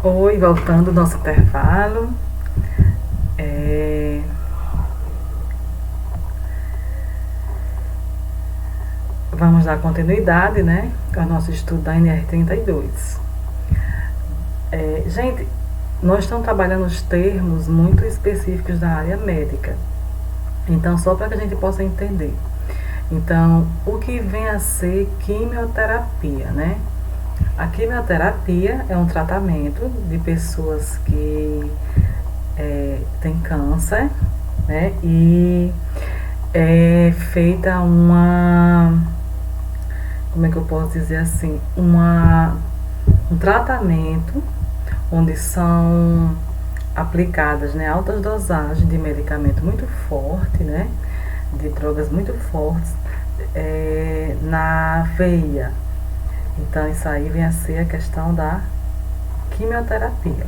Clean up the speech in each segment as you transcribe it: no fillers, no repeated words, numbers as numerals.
Oi, voltando ao nosso intervalo. É, Vamos dar continuidade, né, ao nosso estudo da NR32. Gente, nós estamos trabalhando os termos muito específicos da área médica. Então, só para que a gente possa entender. Então, o que vem a ser quimioterapia, né? A quimioterapia é um tratamento de pessoas que têm câncer, né? E é feita como é que eu posso dizer assim, um tratamento onde são aplicadas, né, altas dosagens de medicamento muito forte, né, de drogas muito fortes na veia. Então isso aí vem a ser a questão da quimioterapia.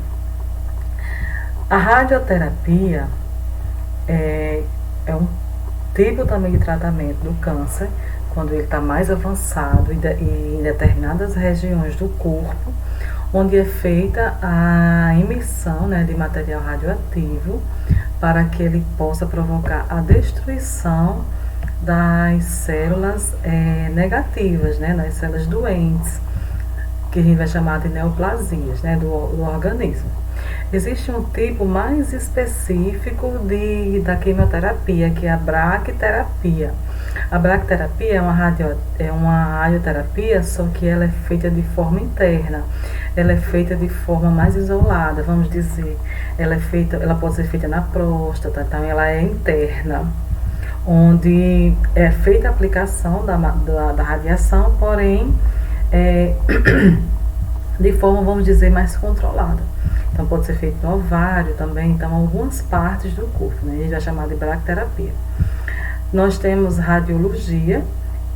A radioterapia é um tipo também de tratamento do câncer, quando ele está mais avançado e em determinadas regiões do corpo, onde é feita a emissão, né, de material radioativo para que ele possa provocar a destruição das células negativas, né, das células doentes, que a gente vai chamar de neoplasias, né, do organismo. Existe um tipo mais específico da quimioterapia, que é a braquiterapia. A braquiterapia é uma radioterapia, só que ela é feita de forma interna. Ela é feita de forma mais isolada, vamos dizer. Ela pode ser feita na próstata, então ela é interna, onde é feita a aplicação da radiação, porém de forma, vamos dizer, mais controlada. Então pode ser feito no ovário também, então algumas partes do corpo, né? A gente vai chamar de braquiterapia. Nós temos radiologia,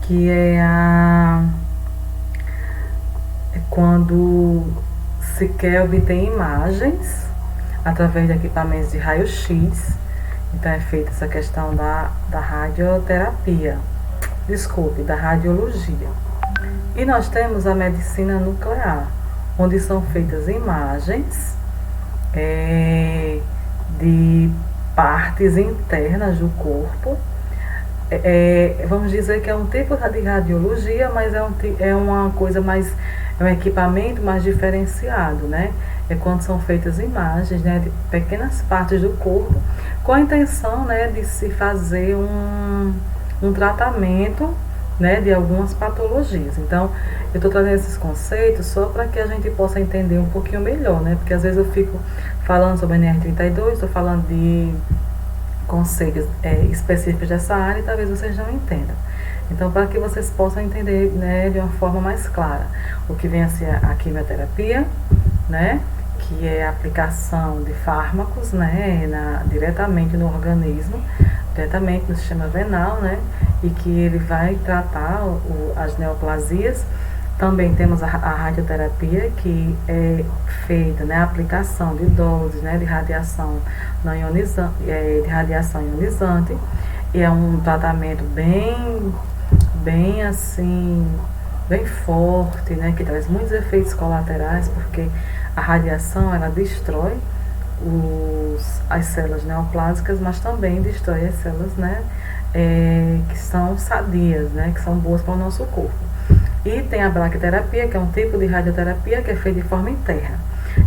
que é quando se quer obter imagens através de equipamentos de raio-x. Então é feita essa questão da radioterapia, da radiologia. E nós temos a medicina nuclear, onde são feitas imagens de partes internas do corpo. Vamos dizer que é um tipo de radiologia, mas é uma coisa mais, é um equipamento mais diferenciado, né? É quando são feitas imagens, né, de pequenas partes do corpo, com a intenção, né, de se fazer um tratamento, né, de algumas patologias. Então, eu estou trazendo esses conceitos só para que a gente possa entender um pouquinho melhor, né? Porque às vezes eu fico falando sobre a NR32, estou falando de conceitos específicos dessa área e talvez vocês não entendam. Então, para que vocês possam entender, né, de uma forma mais clara, o que vem a ser a quimioterapia, né, que é a aplicação de fármacos, né, diretamente no organismo, diretamente no sistema venal, né, e que ele vai tratar as neoplasias. Também temos a radioterapia, que é feita, né, a aplicação de doses, né, de radiação não ionizante, de radiação ionizante, e é um tratamento bem assim, bem forte, né, que traz muitos efeitos colaterais, porque a radiação ela destrói as células neoplásicas, mas também destrói as células, né, que são sadias, né, que são boas para o nosso corpo. E tem a braquiterapia, que é um tipo de radioterapia que é feita de forma interna.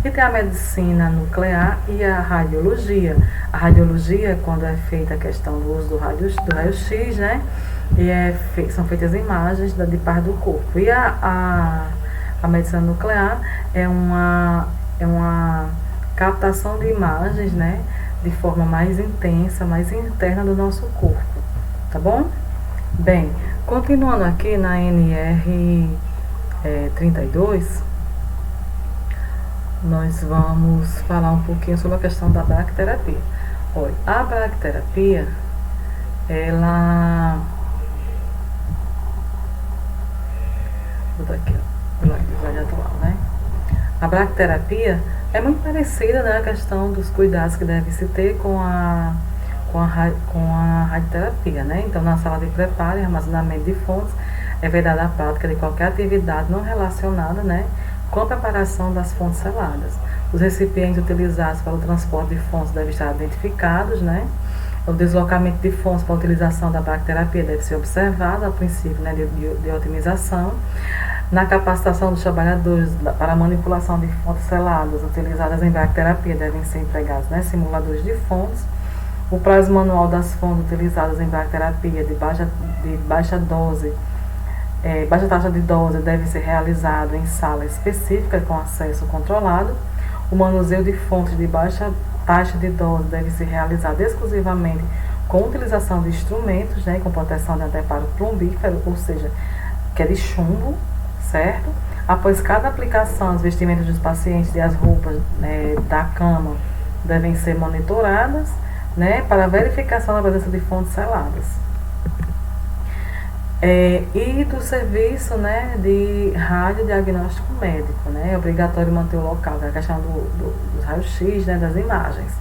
E tem a medicina nuclear e a radiologia. A radiologia, quando é feita a questão do uso do raio-x, né? E são feitas imagens de parte do corpo. E a medicina nuclear é uma captação de imagens, né? De forma mais intensa, mais interna do nosso corpo. Tá bom? Bem, continuando aqui na NR32, nós vamos falar um pouquinho sobre a questão da braquiterapia. Olha, a braquiterapia, ela... Vou dar aqui, ó, slide atual, né? A braquiterapia é muito parecida, né, a questão dos cuidados que deve se ter com a radioterapia, né? Então, na sala de preparo e armazenamento de fontes, é vedada a prática de qualquer atividade não relacionada, né, com a preparação das fontes seladas, Os recipientes utilizados para o transporte de fontes devem estar identificados, né? O deslocamento de fontes para a utilização da bacterapia deve ser observado, a princípio, né, de otimização. Na capacitação dos trabalhadores para a manipulação de fontes seladas utilizadas em bacterapia devem ser empregados, né, simuladores de fontes. O prazo manual das fontes utilizadas em bacterapia de baixa taxa de dose deve ser realizado em sala específica com acesso controlado. O manuseio de fontes de baixa taxa de dose deve ser realizado exclusivamente com utilização de instrumentos, né, com proteção de anteparo plumbífero, ou seja, que é de chumbo, certo? Após cada aplicação, os vestimentos dos pacientes e as roupas, né, da cama devem ser monitoradas, né, para verificação da presença de fontes seladas. E do serviço, né, de radiodiagnóstico médico, né, é obrigatório manter o local, que é a questão dos raios-x, né, das imagens.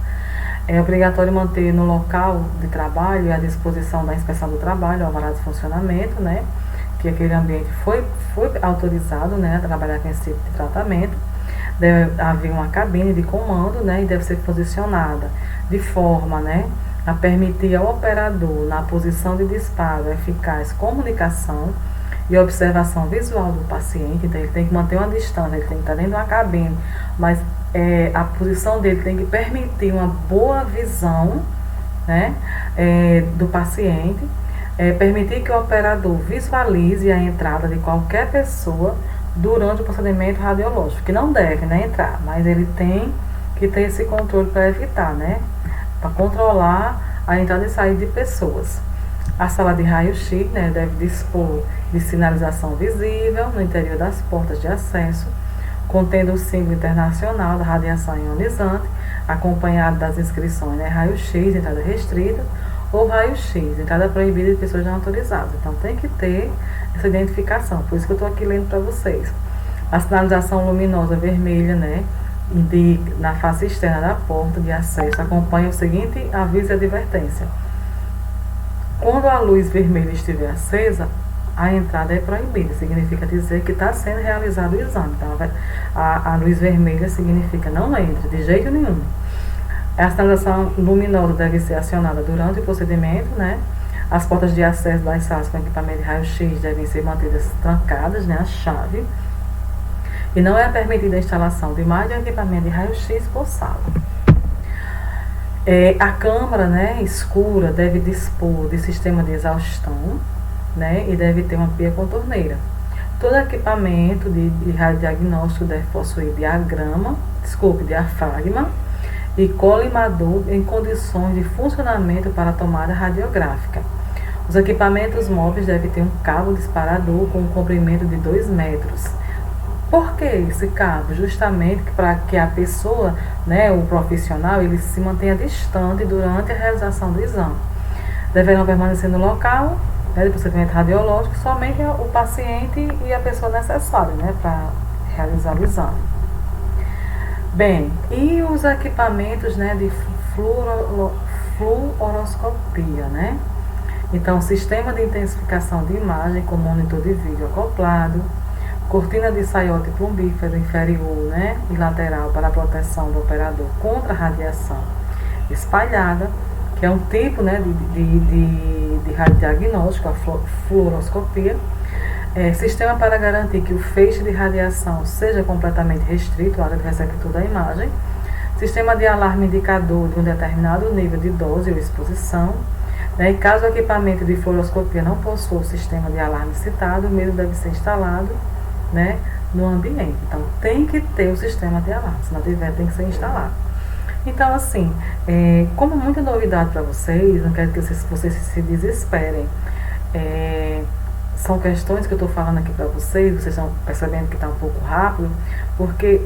É obrigatório manter no local de trabalho à disposição da inspeção do trabalho, o alvará de funcionamento, né, que aquele ambiente foi autorizado, né, a trabalhar com esse tipo de tratamento. Deve haver uma cabine de comando, né, e deve ser posicionada de forma, né, a permitir ao operador, na posição de disparo, eficaz comunicação e observação visual do paciente. Então, ele tem que manter uma distância, ele tem que estar dentro de uma cabine, mas a posição dele tem que permitir uma boa visão, né, do paciente, permitir que o operador visualize a entrada de qualquer pessoa durante o procedimento radiológico, que não deve, né, entrar, mas ele tem que ter esse controle para evitar, né, para controlar a entrada e saída de pessoas. A sala de raio-x, né, deve dispor de sinalização visível no interior das portas de acesso, contendo o símbolo internacional da radiação ionizante, acompanhado das inscrições, né, raio-x, entrada restrita, ou raio-x, entrada proibida de pessoas não autorizadas. Então tem que ter essa identificação, por isso que eu estou aqui lendo para vocês. A sinalização luminosa vermelha, né, na face externa da porta de acesso acompanha o seguinte aviso e advertência: quando a luz vermelha estiver acesa, a entrada é proibida. Significa dizer que está sendo realizado o exame. Então, a luz vermelha significa não entre de jeito nenhum. A sinalização luminosa deve ser acionada durante o procedimento, né? As portas de acesso das salas com equipamento de raio-x devem ser mantidas trancadas, né, a chave. E não é permitida a instalação de mais de um equipamento de raio-x por sala. A câmara, né, escura deve dispor de sistema de exaustão, né, e deve ter uma pia com torneira. Todo equipamento de radiodiagnóstico deve possuir diafragma e colimador em condições de funcionamento para a tomada radiográfica. Os equipamentos móveis devem ter um cabo disparador com um comprimento de 2 metros. Por que esse cabo? Justamente para que a pessoa, né, o profissional, ele se mantenha distante durante a realização do exame. Deverão permanecer no local, né, do procedimento radiológico somente o paciente e a pessoa necessária, né, para realizar o exame. Bem, e os equipamentos, né, de fluoroscopia, né? Então, sistema de intensificação de imagem com monitor de vídeo acoplado, cortina de saiote plumbífero inferior, né, e lateral para a proteção do operador contra a radiação espalhada, que é um tipo, né, de radiodiagnóstico, a fluoroscopia. Sistema para garantir que o feixe de radiação seja completamente restrito à área do receptor da imagem. Sistema de alarme indicador de um determinado nível de dose ou exposição. E caso o equipamento de fluoroscopia não possua o sistema de alarme citado, o mesmo deve ser instalado, né, no ambiente. Então, tem que ter o sistema de alarme, se não tiver, tem que ser instalado. Então, assim, como muita novidade para vocês, não quero que vocês se desesperem. São questões que eu estou falando aqui para vocês estão percebendo que está um pouco rápido, porque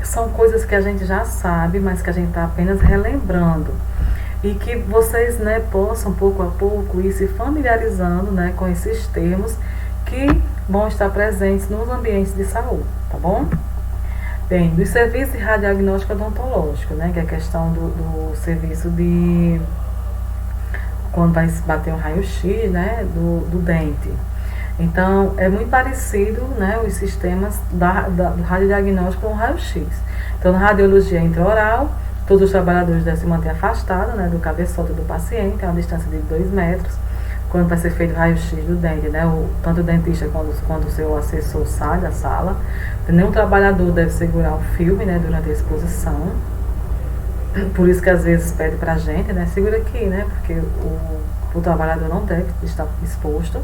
são coisas que a gente já sabe, mas que a gente está apenas relembrando. E que vocês, né, possam, pouco a pouco, ir se familiarizando, né, com esses termos que vão estar presentes nos ambientes de saúde, tá bom? Bem, do serviço de radiodiagnóstico odontológico, né, que é a questão do serviço de quando vai bater um raio-x, né, do dente. Então, é muito parecido, né, os sistemas do radiodiagnóstico com o raio-x. Então, na radiologia intraoral, todos os trabalhadores devem se manter afastados, né, do cabeçote do paciente, a uma distância de 2 metros. Quando vai ser feito o raio-x do dente, né, tanto o dentista quanto o seu assessor sai da sala. Nenhum trabalhador deve segurar o filme, né, durante a exposição. Por isso que às vezes pede pra gente, né, segura aqui, né, porque o trabalhador não deve estar exposto.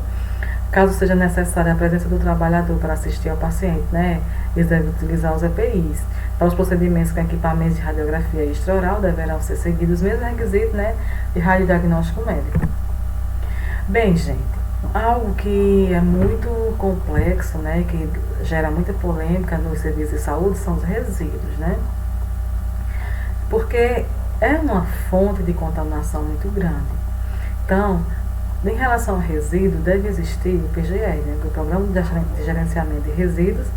Caso seja necessária a presença do trabalhador para assistir ao paciente, né, eles devem utilizar os EPIs. Para os procedimentos com equipamentos de radiografia extraoral deverão ser seguidos os mesmos requisitos, né, de radiodiagnóstico médico. Bem, gente, algo que é muito complexo, né, que gera muita polêmica nos serviços de saúde são os resíduos, né? Porque é uma fonte de contaminação muito grande. Então, em relação ao resíduo, deve existir o PGR, né, o Programa de Gerenciamento de Resíduos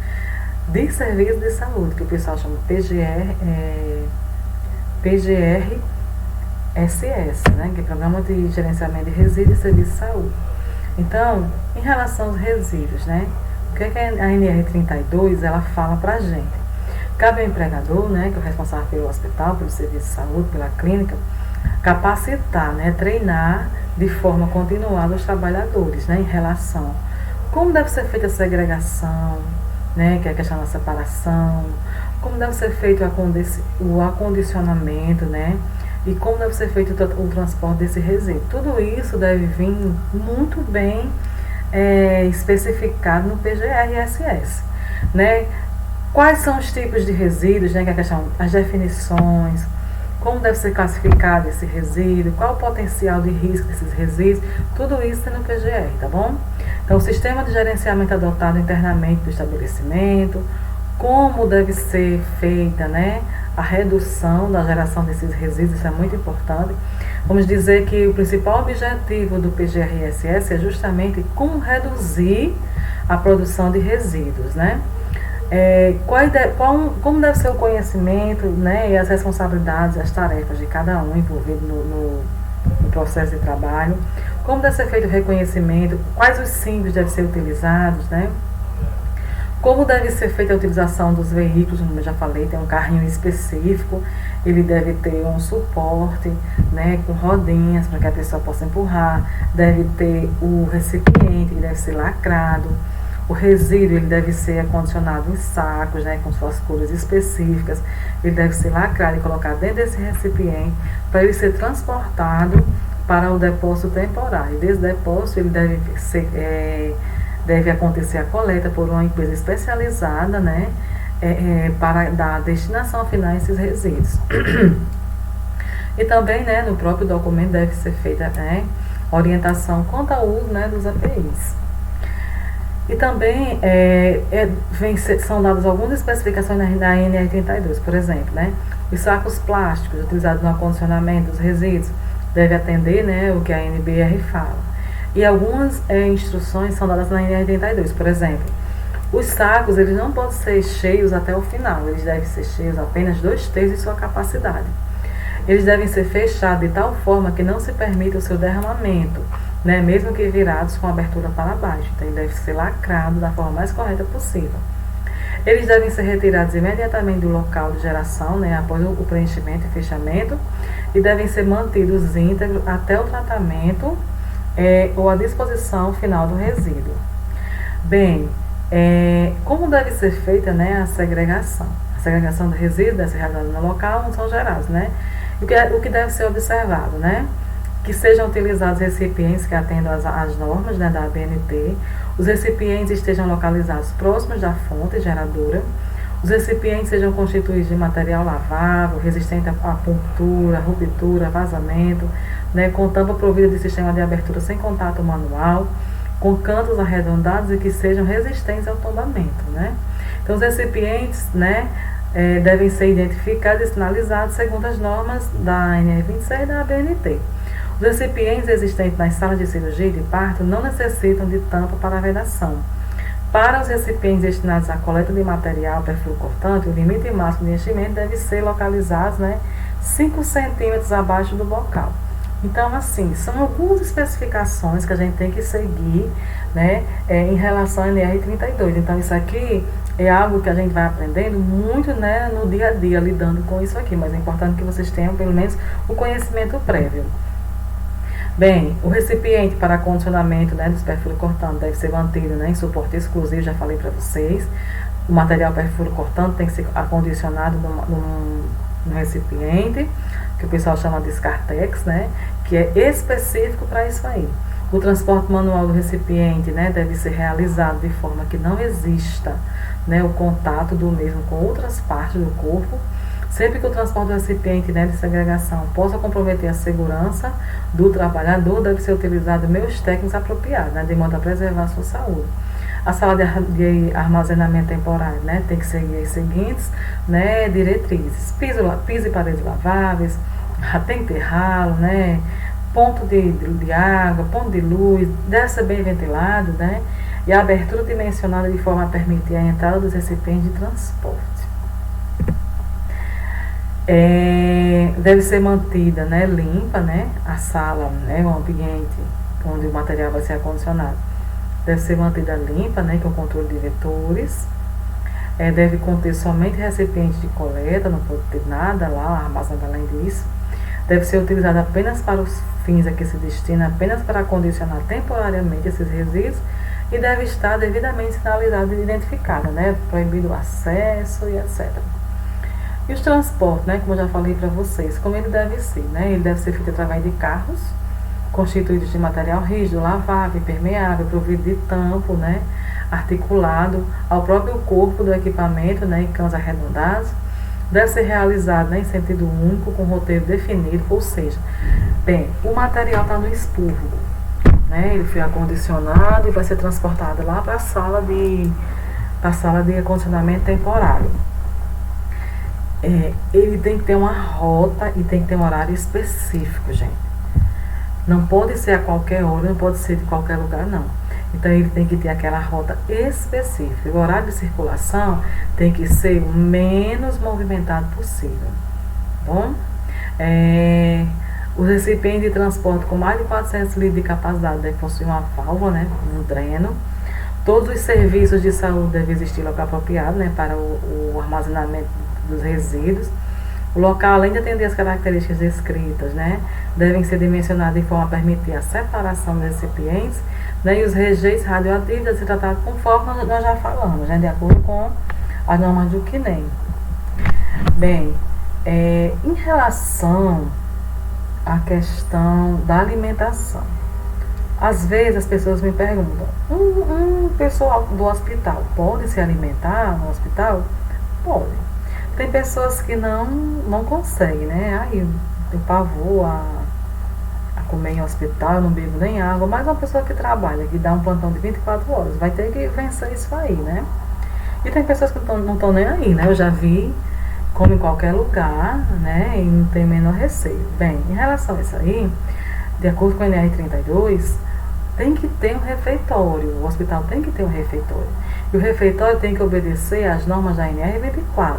de Serviços de Saúde, que o pessoal chama PGR-SS, né, que é Programa de Gerenciamento de Resíduos de Serviços de Saúde. Então, em relação aos resíduos, né, o que é a NR32 ela fala pra gente? Cabe ao empregador, né, que é o responsável pelo hospital, pelo serviço de saúde, pela clínica, capacitar, né, treinar de forma continuada os trabalhadores, né, em relação como deve ser feita a segregação, né, que é a questão da separação, como deve ser feito o acondicionamento, né, e como deve ser feito o transporte desse resíduo. Tudo isso deve vir muito bem especificado no PGR-SS, né. Quais são os tipos de resíduos, né, que é a questão, as definições, como deve ser classificado esse resíduo, qual o potencial de risco desses resíduos, tudo isso tem no PGR, tá bom? Então, o sistema de gerenciamento adotado internamente do estabelecimento, como deve ser feita, né, a redução da geração desses resíduos, isso é muito importante. Vamos dizer que o principal objetivo do PGR-SS é justamente como reduzir a produção de resíduos, né? Como deve ser o conhecimento, né, e as responsabilidades, as tarefas de cada um envolvido no processo de trabalho, como deve ser feito o reconhecimento, quais os símbolos devem ser utilizados, né, como deve ser feita a utilização dos veículos, como eu já falei, tem um carrinho específico, ele deve ter um suporte, né, com rodinhas para que a pessoa possa empurrar, deve ter o recipiente, que deve ser lacrado. O resíduo ele deve ser acondicionado em sacos, né, com suas cores específicas. Ele deve ser lacrado e colocado dentro desse recipiente para ele ser transportado para o depósito temporário. Desse depósito ele deve acontecer a coleta por uma empresa especializada, né, para dar a destinação final a esses resíduos. E também, né, no próprio documento deve ser feita, né, orientação quanto ao uso, né, dos APIs. E também são dadas algumas especificações na NR32, por exemplo, né? Os sacos plásticos utilizados no acondicionamento dos resíduos devem atender, né, o que a NBR fala. E algumas instruções são dadas na NR32, por exemplo, os sacos eles não podem ser cheios até o final, eles devem ser cheios apenas 2/3 de sua capacidade. Eles devem ser fechados de tal forma que não se permita o seu derramamento, né, mesmo que virados com abertura para baixo. Então, ele deve ser lacrado da forma mais correta possível. Eles devem ser retirados imediatamente do local de geração, né, após o preenchimento e fechamento, e devem ser mantidos íntegros até o tratamento ou a disposição final do resíduo. Bem, como deve ser feita, né, a segregação? A segregação do resíduo deve ser realizada no local onde são gerados, né? O que deve ser observado, né? Que sejam utilizados recipientes que atendam às normas, né, da ABNT, os recipientes estejam localizados próximos da fonte geradora, os recipientes sejam constituídos de material lavável, resistente à pontura, ruptura, vazamento, né, com tampa provida de sistema de abertura sem contato manual, com cantos arredondados e que sejam resistentes ao tombamento, né. Então, os recipientes, né, devem ser identificados e sinalizados segundo as normas da NR26 e da ABNT. Os recipientes existentes nas salas de cirurgia e de parto não necessitam de tampa para vedação. Para os recipientes destinados à coleta de material perfil cortante, o limite máximo de enchimento deve ser localizado, né, 5 centímetros abaixo do bocal. Então, assim, são algumas especificações que a gente tem que seguir, né, em relação à NR32. Então, isso aqui é algo que a gente vai aprendendo muito, né, no dia a dia, lidando com isso aqui, mas é importante que vocês tenham pelo menos o conhecimento prévio. Bem, o recipiente para acondicionamento, né, dos perfil cortantes deve ser mantido, né, em suporte exclusivo, já falei para vocês. O material perfil cortante tem que ser acondicionado num recipiente, que o pessoal chama de Scartex, né, que é específico para isso aí. O transporte manual do recipiente, né, deve ser realizado de forma que não exista, né, o contato do mesmo com outras partes do corpo. Sempre que o transporte do recipiente, né, de segregação possa comprometer a segurança do trabalhador, deve ser utilizado meios técnicos apropriados, né, de modo a preservar a sua saúde. A sala de armazenamento temporário, né, tem que seguir as seguintes, né, diretrizes: piso e paredes laváveis, tem que ter ralo, né, ponto de água, ponto de luz, deve ser bem ventilado, né, e a abertura dimensionada de forma a permitir a entrada dos recipientes de transporte. Deve ser mantida, né, limpa, né, a sala, né, o ambiente onde o material vai ser acondicionado. Deve ser mantida limpa, né, com o controle de vetores. Deve conter somente recipiente de coleta, não pode ter nada lá armazenado além disso. Deve ser utilizado apenas para os fins a que se destina, apenas para acondicionar temporariamente esses resíduos, e deve estar devidamente sinalizado e identificado, né, proibido o acesso e etc. E os transportes, né, como eu já falei para vocês, como ele deve ser, né, ele deve ser feito através de carros constituídos de material rígido, lavável, impermeável, provido de tampo, né, articulado ao próprio corpo do equipamento, né, em cães arredondados. Deve ser realizado, né, em sentido único, com roteiro definido, ou seja, bem, o material está no expurgo, né, ele foi acondicionado e vai ser transportado lá para a sala de acondicionamento temporário. Ele tem que ter uma rota e tem que ter um horário específico, gente. Não pode ser a qualquer hora, não pode ser de qualquer lugar, não. Então, ele tem que ter aquela rota específica. O horário de circulação tem que ser o menos movimentado possível. Bom? Os recipientes de transporte com mais de 400 litros de capacidade devem possuir uma válvula, né, um dreno. Todos os serviços de saúde devem existir local apropriado, né, para o armazenamento dos resíduos. O local, além de atender as características descritas, né, devem ser dimensionados de forma a permitir a separação dos recipientes, né, e os rejeitos radioativos devem ser tratados conforme nós já falamos, né, de acordo com as normas do CNEM. Bem, em relação à questão da alimentação, às vezes as pessoas me perguntam: um pessoal do hospital pode se alimentar no hospital? Pode. Tem pessoas que não conseguem, né? Eu tenho pavor a comer em hospital, eu não bebo nem água, mas uma pessoa que trabalha, que dá um plantão de 24 horas, vai ter que vencer isso aí, né? E tem pessoas que não estão nem aí, né? Eu já vi, come em qualquer lugar, né? E não tem o menor receio. Bem, em relação a isso aí, de acordo com o NR32, tem que ter um refeitório. O hospital tem que ter um refeitório. E o refeitório tem que obedecer às normas da NR24.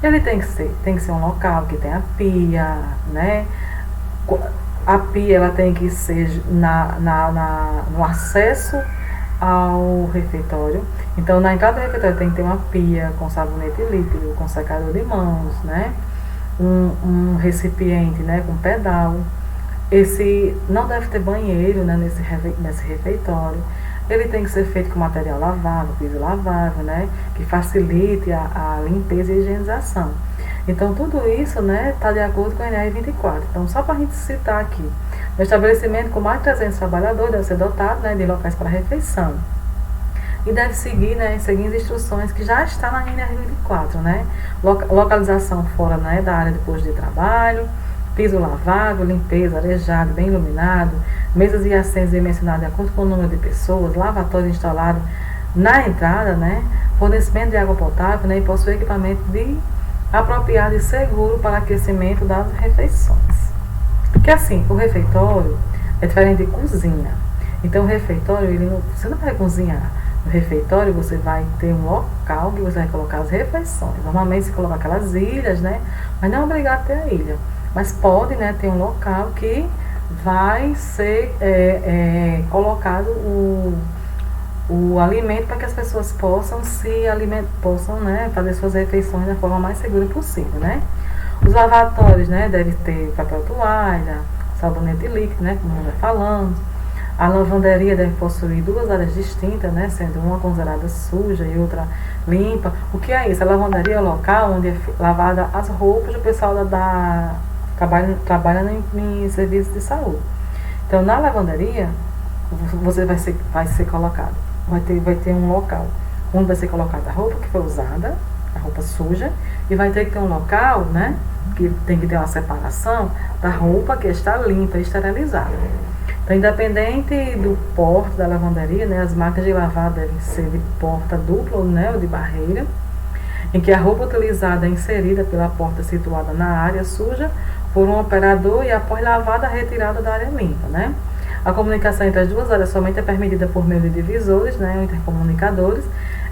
Ele tem que ser um local que tenha pia, né? A pia ela tem que ser no acesso ao refeitório. Então, na entrada do refeitório tem que ter uma pia com sabonete líquido, com secador de mãos, né? Um recipiente, né, com pedal. Esse não deve ter banheiro, né, nesse refeitório. Ele tem que ser feito com material lavável, piso lavável, né, que facilite a limpeza e a higienização. Então, tudo isso, né, está de acordo com a NR24. Então, só para a gente citar aqui, o estabelecimento com mais de 300 trabalhadores deve ser dotado, né, de locais para refeição. E deve seguir, né, seguir as instruções que já está na NR24, né, localização fora, né, da área de posto de trabalho, piso lavável, limpeza, arejado, bem iluminado, mesas e assentos dimensionados de acordo com o número de pessoas, lavatório instalado na entrada, né, fornecimento de água potável, né, e possui equipamento apropriado e seguro para aquecimento das refeições. Porque assim, o refeitório é diferente de cozinha. Então, o refeitório, você não vai cozinhar. No refeitório, você vai ter um local que você vai colocar as refeições. Normalmente, se coloca aquelas ilhas, né, mas não é obrigado a ter a ilha. Mas pode, né, ter um local que vai ser colocado o alimento para que as pessoas possam se alimentar, possam, né, fazer suas refeições da forma mais segura possível, né? Os lavatórios, né, devem ter papel toalha, sabonete líquido, né, como nós já falamos. A lavanderia deve possuir duas áreas distintas, né, sendo uma considerada suja e outra limpa. O que é isso? A lavanderia é o local onde é lavada as roupas do pessoal trabalha em serviços de saúde. Então, na lavanderia, você vai ser colocado, vai ter um local onde vai ser colocada a roupa que foi usada, a roupa suja, e vai ter que ter um local, né, que tem que ter uma separação da roupa que está limpa e esterilizada. Então, independente do porte da lavanderia, né, as máquinas de lavar devem ser de porta dupla, né, ou de barreira, em que a roupa utilizada é inserida pela porta situada na área suja por um operador e após lavada retirada da área limpa, né? A comunicação entre as duas áreas somente é permitida por meio de divisores, né, ou intercomunicadores.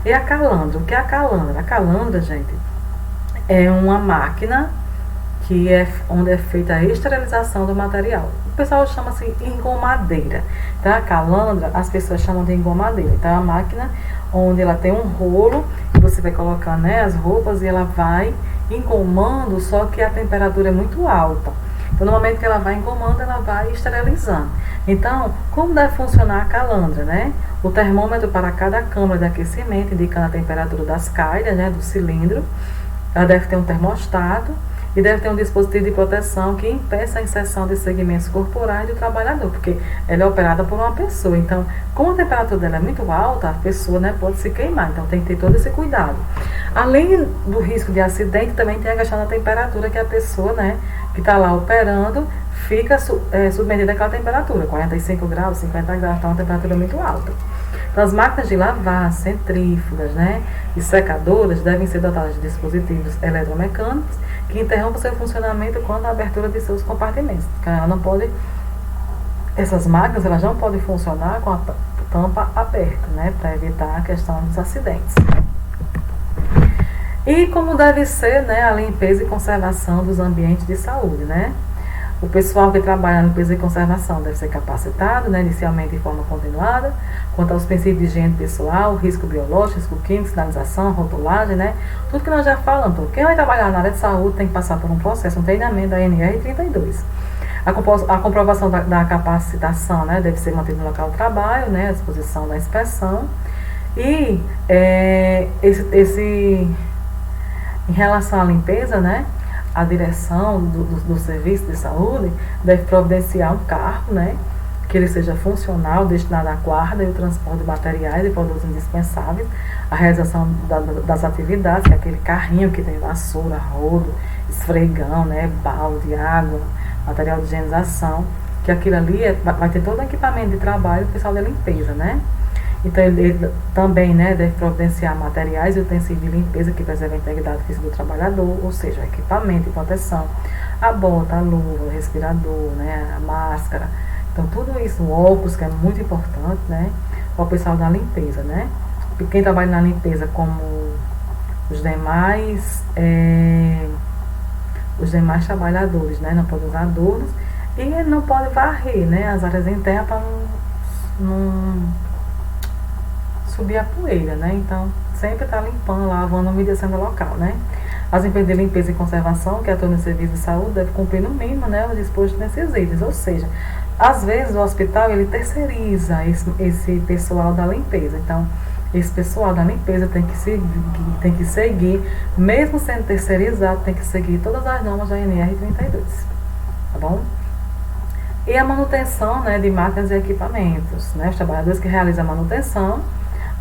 E a calandra, o que é a calandra? A calandra, gente, é uma máquina onde é feita a esterilização do material. O pessoal chama assim engomadeira, tá? A calandra, as pessoas chamam de engomadeira. Então, é uma máquina onde ela tem um rolo, e você vai colocar, né, as roupas e ela vai engomando, só que a temperatura é muito alta. Então, no momento que ela vai engomando, ela vai esterilizando. Então, como deve funcionar a calandra, né? O termômetro para cada câmara de aquecimento, indicando a temperatura das calhas, né, do cilindro. Ela deve ter um termostato e deve ter um dispositivo de proteção que impeça a inserção de segmentos corporais do trabalhador, porque ela é operada por uma pessoa. Então, como a temperatura dela é muito alta, a pessoa, né, pode se queimar. Então, tem que ter todo esse cuidado. Além do risco de acidente, também tem a questão da temperatura que a pessoa, né, que está lá operando fica submetida àquela temperatura, 45 graus, 50 graus, então é uma temperatura muito alta. Então, as máquinas de lavar, centrífugas, né, e secadoras devem ser dotadas de dispositivos eletromecânicos que interrompam seu funcionamento quando a abertura de seus compartimentos. Ela não pode, essas máquinas elas não podem funcionar com a tampa aberta, né, para evitar a questão dos acidentes. E como deve ser, né, a limpeza e conservação dos ambientes de saúde, né? O pessoal que trabalha na limpeza e conservação deve ser capacitado, né, inicialmente de forma continuada, quanto aos princípios de higiene pessoal, risco biológico, risco químico, sinalização, rotulagem, né? Tudo que nós já falamos. Então, quem vai trabalhar na área de saúde tem que passar por um processo, um treinamento da NR32. A comprovação da capacitação, né, deve ser mantida no local de trabalho, né, à disposição da inspeção. E em relação à limpeza, né, a direção do serviço de saúde deve providenciar um carro, né, que ele seja funcional, destinado à guarda e o transporte de materiais e produtos indispensáveis, a realização das atividades, que é aquele carrinho que tem vassoura, rodo, esfregão, né, balde, água, material de higienização, que aquilo ali vai ter todo o equipamento de trabalho do pessoal da limpeza, né? Então, ele também, né, deve providenciar materiais e utensílios de limpeza que preservam a integridade física do trabalhador, ou seja, equipamento de proteção, a bota, a luva, o respirador, né, a máscara. Então, tudo isso, o óculos, que é muito importante, né, para o pessoal da limpeza, né. Quem trabalha na limpeza, como os demais trabalhadores, né, não pode usar adornos e ele não pode varrer, né, as áreas internas para não subir a poeira, né? Então, sempre está limpando, lavando, umedecendo o local, né? As empresas de limpeza e conservação que atuam no serviço de saúde devem cumprir no mínimo, né, os dispostos nesses itens. Ou seja, às vezes o hospital ele terceiriza esse pessoal da limpeza. Então, esse pessoal da limpeza tem que seguir, mesmo sendo terceirizado, tem que seguir todas as normas da NR32, tá bom? E a manutenção, né, de máquinas e equipamentos, né? Os trabalhadores que realizam a manutenção,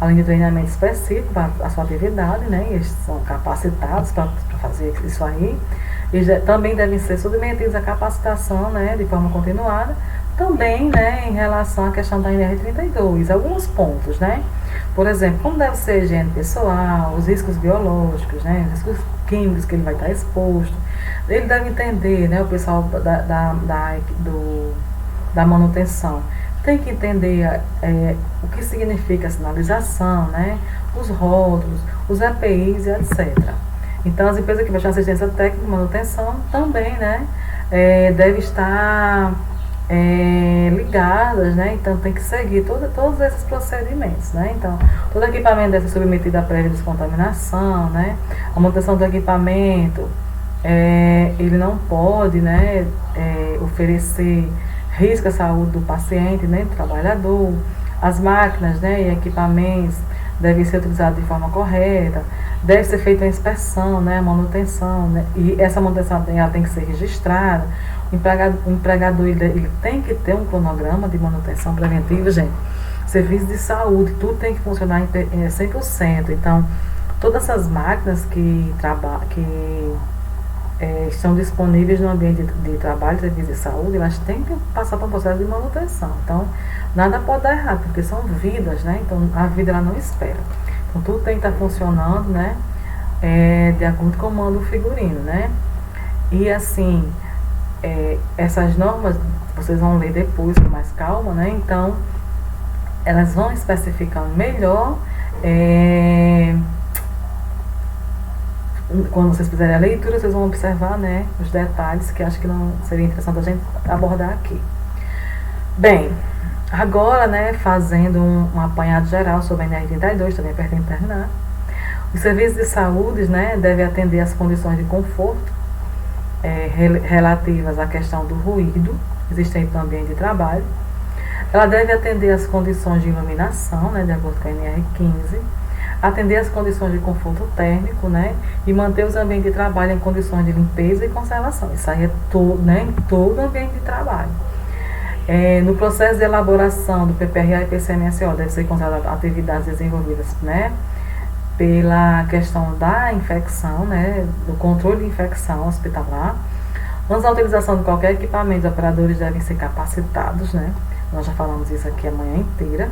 além de treinamento específico para a sua atividade, né, eles são capacitados para fazer isso aí, eles também devem ser submetidos à capacitação, né, de forma continuada, também, né, em relação à questão da NR32, alguns pontos, né, por exemplo, como deve ser a higiene pessoal, os riscos biológicos, né, os riscos químicos que ele vai estar exposto, ele deve entender, né, o pessoal da manutenção, tem que entender o que significa a sinalização, né, os rótulos, os EPIs e etc. Então, as empresas que prestam assistência técnica e manutenção também, né, deve estar ligadas, né? Então tem que seguir todos esses procedimentos, né? Então, todo equipamento deve ser submetido à prévia descontaminação, né? A manutenção do equipamento, ele não pode, né, oferecer risco à saúde do paciente, né, do trabalhador. As máquinas, né, e equipamentos devem ser utilizados de forma correta, deve ser feita a inspeção, né, a manutenção, né, e essa manutenção ela tem que ser registrada. O empregador ele tem que ter um cronograma de manutenção preventiva, gente. Serviço de saúde, tudo tem que funcionar em 100%. Então, todas essas máquinas que estão disponíveis no ambiente de trabalho, serviço de saúde, elas têm que passar por um processo de manutenção. Então, nada pode dar errado, porque são vidas, né? Então, a vida ela não espera. Então, tudo tem que estar funcionando, né? De acordo com o mando figurino, né? E assim, essas normas vocês vão ler depois com mais calma, né? Então, elas vão especificando melhor. Quando vocês fizerem a leitura, vocês vão observar, né, os detalhes que acho que não seria interessante a gente abordar aqui. Bem, agora, né, fazendo um apanhado geral sobre a NR32, também pretendo terminar. Os serviços de saúde, né, devem atender às condições de conforto relativas à questão do ruído existente no ambiente de trabalho. Ela deve atender às condições de iluminação, né, de acordo com a NR15, atender às condições de conforto térmico, né, e manter os ambientes de trabalho em condições de limpeza e conservação. Isso aí é né, em todo o ambiente de trabalho. No processo de elaboração do PPRA e PCMSO, deve ser considerado atividades desenvolvidas, né, pela questão da infecção, né, do controle de infecção hospitalar. Antes da utilização de qualquer equipamento, os operadores devem ser capacitados, né, nós já falamos isso aqui a manhã inteira.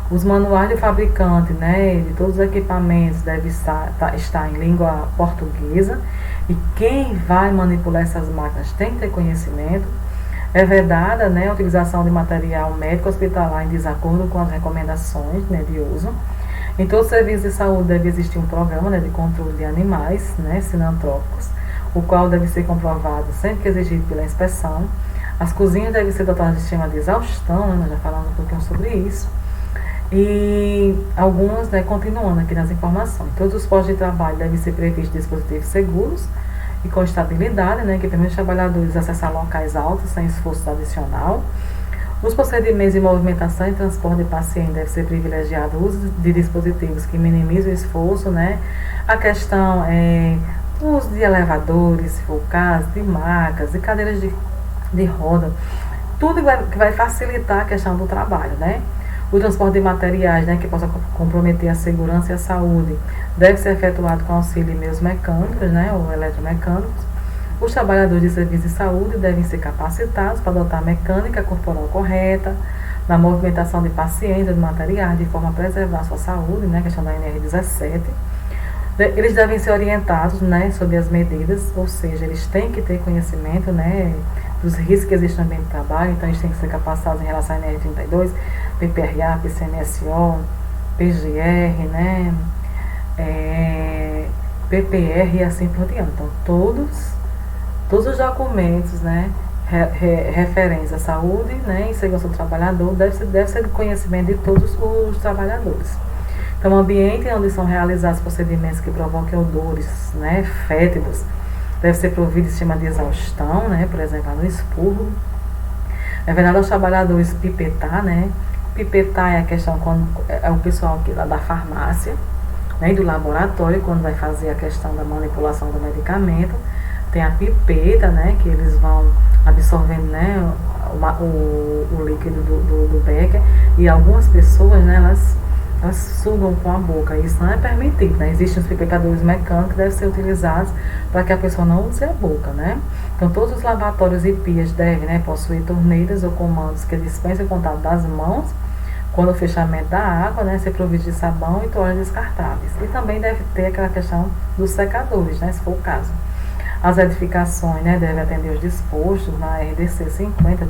Os manuais do fabricante, né, de todos os equipamentos devem estar em língua portuguesa, e quem vai manipular essas máquinas tem que ter conhecimento. É vedada, né, a utilização de material médico hospitalar em desacordo com as recomendações, né, de uso. Em todos os serviços de saúde deve existir um programa, né, de controle de animais, né, sinantrópicos, o qual deve ser comprovado sempre que exigido pela inspeção. As cozinhas devem ser dotadas de sistema de exaustão, né, nós já falamos um pouquinho sobre isso. E algumas, né, continuando aqui nas informações, todos os postos de trabalho devem ser previstos dispositivos seguros e com estabilidade, né, que permitem os trabalhadores acessar locais altos sem esforço adicional. Os procedimentos de movimentação e transporte de paciente deve ser privilegiado o uso de dispositivos que minimizem o esforço, né? A questão o uso de elevadores, se for o caso, de macas, de cadeiras de roda, tudo que vai facilitar a questão do trabalho, né? O transporte de materiais, né, que possa comprometer a segurança e a saúde deve ser efetuado com auxílio de meios mecânicos, né, ou eletromecânicos. Os trabalhadores de serviço de saúde devem ser capacitados para adotar a mecânica corporal correta, na movimentação de pacientes e de materiais, de forma a preservar a sua saúde, né, questão da NR17. Eles devem ser orientados, né, sobre as medidas, ou seja, eles têm que ter conhecimento, né, dos riscos que existem no ambiente de trabalho. Então eles têm que ser capacitados em relação à NR32, PPRA, PCMSO, PGR, né, PPR e assim por diante. Então todos os documentos, né, referentes à saúde, né, e segurança do trabalhador deve ser do conhecimento de todos os trabalhadores. Então, o ambiente onde são realizados procedimentos que provoquem odores, né, fétidos, deve ser provido sistema de exaustão, né, por exemplo, no expurgo. É verdade aos trabalhadores pipetar, né? Pipetar é a questão quando é o pessoal aqui lá da farmácia, né, e do laboratório, quando vai fazer a questão da manipulação do medicamento. Tem a pipeta, né, que eles vão absorvendo, né, o líquido do Becker, e algumas pessoas, né, elas sugam com a boca. Isso não é permitido, né? Existem os pipetadores mecânicos que devem ser utilizados para que a pessoa não use a boca, né? Então, todos os lavatórios e pias devem, né, possuir torneiras ou comandos que dispensem o contato das mãos quando o fechamento da água, né, ser provido de sabão e toalhas descartáveis. E também deve ter aquela questão dos secadores, né, se for o caso. As edificações, né, devem atender os dispostos na RDC 50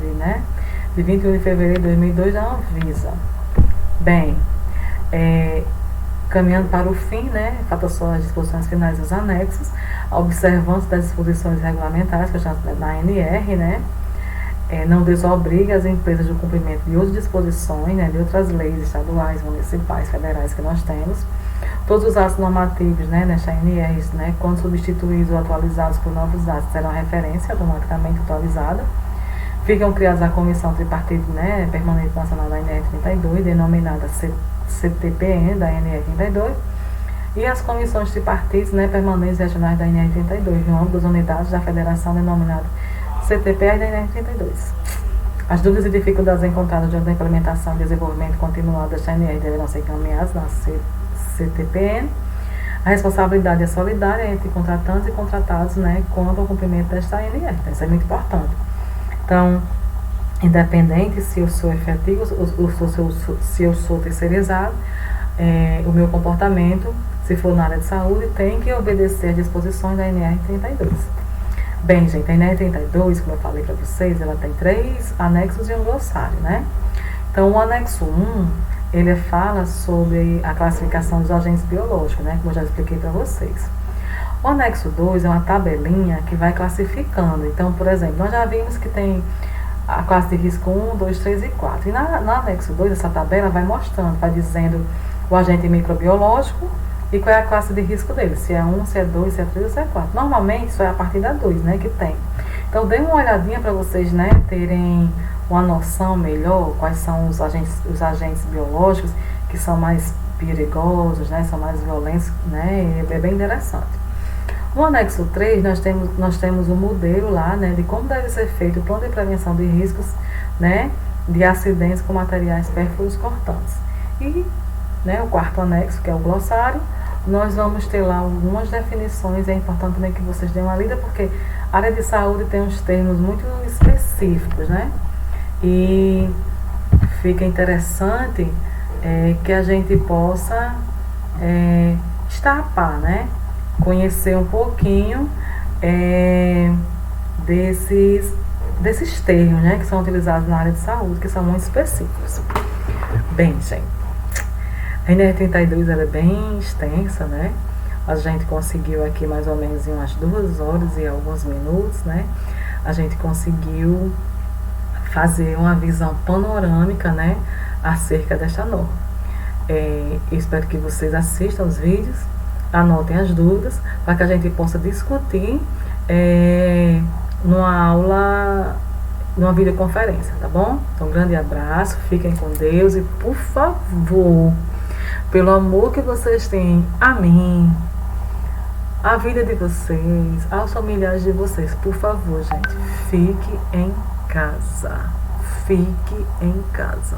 de 21 de fevereiro de 2002 da Anvisa. Bem, caminhando para o fim, né, faltam só as disposições finais dos anexos, a observância das disposições regulamentares, que eu já da ANR, né, não desobrigue as empresas do cumprimento de outras disposições, né, de outras leis estaduais, municipais, federais que nós temos. Todos os atos normativos, né, nesta ANRs, né, quando substituídos ou atualizados por novos atos, serão referência automaticamente atualizada. Ficam criadas a Comissão Tripartite, né, Permanente Nacional da ANR 32, denominada CTPN da ANR 32, e as comissões tripartites, né, permanentes regionais da ANR 32, no âmbito das unidades da federação denominada CTPR da ANR 32. As dúvidas e dificuldades encontradas durante a implementação e desenvolvimento continuado desta ANR deverão ser encaminhadas na CTPN. A responsabilidade é solidária entre contratantes e contratados, né, quanto ao cumprimento desta ANR. Então, isso é muito importante. Então, independente se eu sou efetivo ou se eu sou terceirizado, o meu comportamento, se for na área de saúde, tem que obedecer às disposições da ANR 32. Bem, gente, a ANR 32, como eu falei para vocês, ela tem 3 anexos e um glossário, né? Então, o anexo 1, ele fala sobre a classificação dos agentes biológicos, né? Como eu já expliquei para vocês. O anexo 2 é uma tabelinha que vai classificando. Então, por exemplo, nós já vimos que tem a classe de risco 1, 2, 3 e 4. E no anexo 2, essa tabela vai mostrando, vai dizendo o agente microbiológico e qual é a classe de risco dele. Se é 1, se é 2, se é 3 ou se é 4. Normalmente, isso é a partir da 2, né, que tem. Então, dê uma olhadinha para vocês, né, terem uma noção melhor quais são os agentes biológicos que são mais perigosos, né, são mais violentos, né, é bem interessante. No anexo 3, nós temos um modelo lá, né, de como deve ser feito o plano de prevenção de riscos, né, de acidentes com materiais pérfuros cortantes. E, né, o quarto anexo, que é o glossário, nós vamos ter lá algumas definições. É importante também que vocês deem uma lida, porque a área de saúde tem uns termos muito específicos, né, e fica interessante que a gente possa estar a par, né, conhecer um pouquinho desses termos, né, que são utilizados na área de saúde, que são muito específicos. Bem, gente, a ANR 32 ela é bem extensa, né? A gente conseguiu aqui mais ou menos em umas 2 horas e alguns minutos, né? A gente conseguiu fazer uma visão panorâmica, né, acerca desta norma. Eu espero que vocês assistam os vídeos, anotem as dúvidas, para que a gente possa discutir numa aula, numa videoconferência, tá bom? Então, um grande abraço, fiquem com Deus e, por favor, pelo amor que vocês têm a mim, a vida de vocês, aos familiares de vocês, por favor, gente, fique em casa. Fique em casa.